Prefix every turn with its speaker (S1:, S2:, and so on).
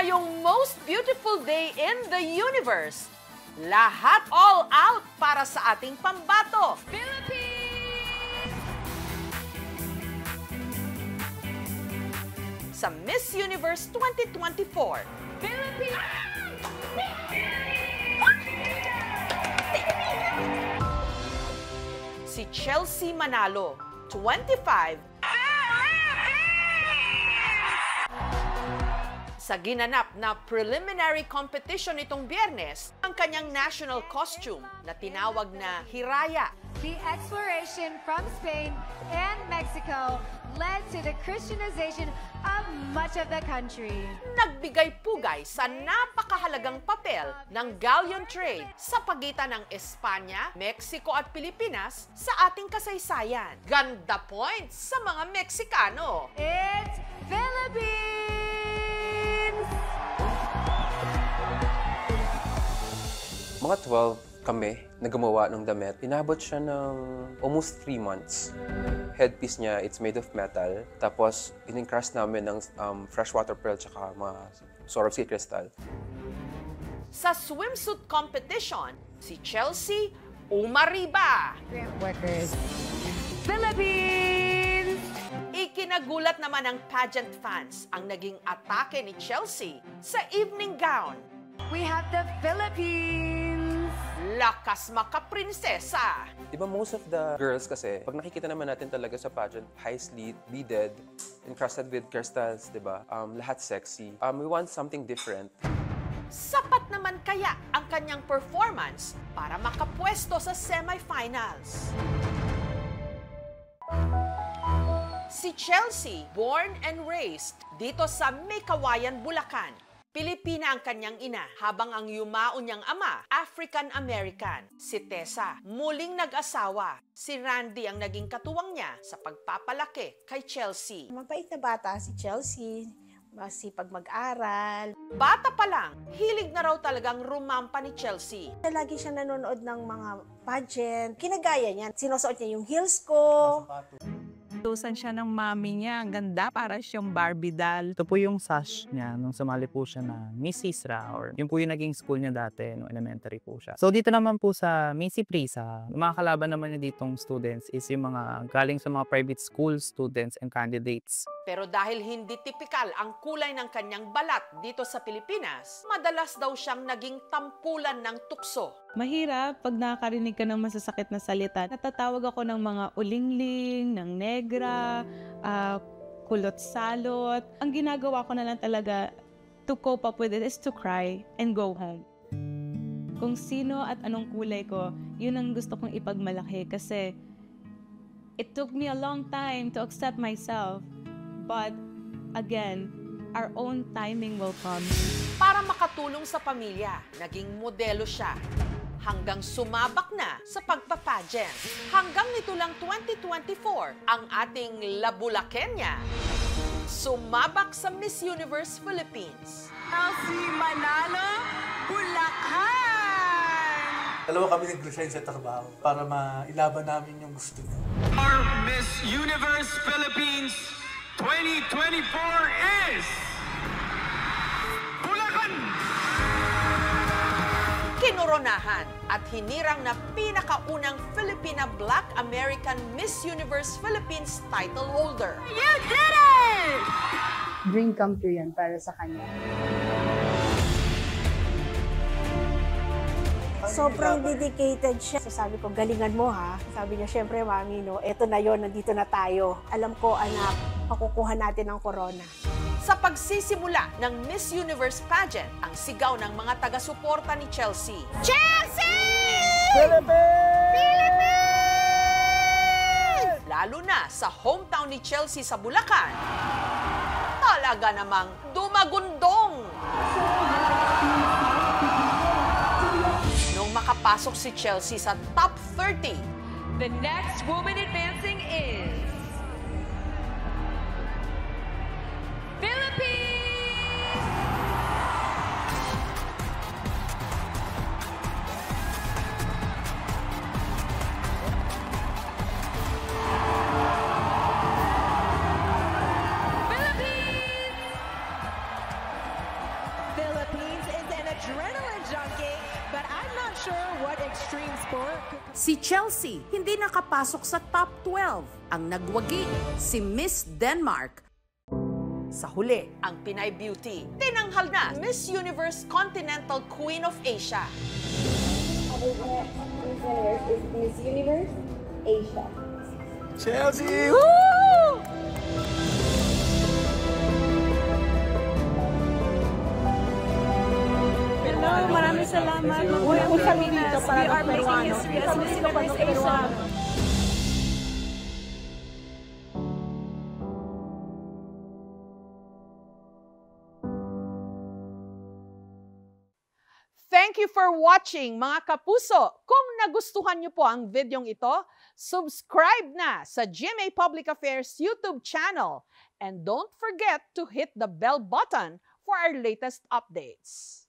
S1: ngayong most beautiful day in the universe. Lahat all out para sa ating pambato. Philippines! Sa Miss Universe 2024. Philippines! Si Chelsea Manalo, 25. Sa ginanap na preliminary competition nitong Biyernes, ang kanyang national costume na tinawag na Hiraya.
S2: The exploration from Spain and Mexico led to the Christianization of much of the country.
S1: Nagbigay pugay sa napakahalagang papel ng galleon trade sa pagitan ng Espanya, Mexico at Pilipinas sa ating kasaysayan. Ganda points sa mga Meksikano.
S2: It's Philippines!
S3: Mga 12 kami na gumawa ng damit. Inabot siya ng almost 3 months. Headpiece niya, it's made of metal. Tapos, in-encrust namin ng freshwater pearl tsaka mga Swarovski crystal.
S1: Sa swimsuit competition, si Chelsea umariba.
S2: Workers. Philippines!
S1: Ikinagulat naman ng pageant fans ang naging atake ni Chelsea sa evening gown.
S2: We have the Philippines!
S1: Lakas makaprinsesa!
S3: Diba most of the girls kasi, pag nakikita naman natin talaga sa pageant, high slit, beaded, encrusted with crystals, diba? Lahat sexy. We want something different.
S1: Sapat naman kaya ang kanyang performance para makapwesto sa semifinals. Si Chelsea, born and raised dito sa Maykawayan, Bulacan. Pilipina ang kanyang ina, habang ang yumaon niyang ama, African-American. Si Tessa, muling nag-asawa. Si Randy ang naging katuwang niya sa pagpapalaki kay Chelsea.
S4: Mabait na bata si Chelsea, masipag mag-aral.
S1: Bata pa lang, hilig na raw talagang rumampa ni Chelsea.
S4: Lagi siya nanonood ng mga pageant. Kinagaya niya. Sinusuot niya yung heels ko.
S5: Tusan siya ng mami niya. Ang ganda, para siyang Barbie doll. Ito po yung sash niya nung sumali po siya na Miss Isra, or yung po yung naging school niya dati nung elementary po siya. So dito naman po sa Miss Prisa, mga kalaban naman niya ditong students is yung mga galing sa mga private school students and candidates.
S1: Pero dahil hindi tipikal ang kulay ng kanyang balat dito sa Pilipinas, madalas daw siyang naging tampulan ng tukso.
S6: Mahirap pag nakakarinig ka ng masasakit na salita. Natatawag ako ng mga ulingling, ng negra, kulot-salot. Ang ginagawa ko na lang talaga to cope up with it is to cry and go home. Kung sino at anong kulay ko, yun ang gusto kong ipagmalaki kasi it took me a long time to accept myself. But again, our own timing will come.
S1: Para makatulong sa pamilya, naging modelo siya. Hanggang sumabak na sa pagpapageant. Hanggang nito lang 2024, ang ating Labulakenya sumabak sa Miss Universe Philippines.
S7: Chelsea Manalo, Bulacan!
S8: Dalawa kami nag-resign sa trabaho para mailaban namin yung gusto niya.
S9: Our Miss Universe Philippines 2024 is Bulacan!
S1: Kinoronahan at hinirang na pinakaunang Filipina Black American Miss Universe Philippines title holder.
S7: You did it!
S10: Dream come true yan para sa kanya.
S4: Sobrang dedicated siya. So sabi ko, galingan mo ha. Sabi niya, syempre mami, no, eto na yon, nandito na tayo. Alam ko, anak, makukuha natin ang corona.
S1: Sa pagsisimula ng Miss Universe pageant, ang sigaw ng mga taga-suporta ni Chelsea.
S7: Chelsea!
S8: Philippines!
S7: Philippines!
S1: Lalo na sa hometown ni Chelsea sa Bulacan, talaga namang dumagundong. Nung makapasok si Chelsea sa top 30,
S2: The next woman advancing is Philippines!
S1: Si Chelsea hindi nakapasok sa top 12. Ang nagwagi, si Miss Denmark. Sa huli, ang Pinay Beauty, tinanghal na Miss Universe Continental Queen of Asia.
S10: Miss Universe is Miss Universe Asia.
S8: Chelsea! Woo!
S6: Hello, maraming salamat. Mabuhay sa Pilipinas. We are making history as Miss Universe Asia.
S1: Thank you for watching, mga kapuso. Kung nagustuhan niyo po ang videong ito, subscribe na sa GMA Public Affairs YouTube channel. And don't forget to hit the bell button for our latest updates.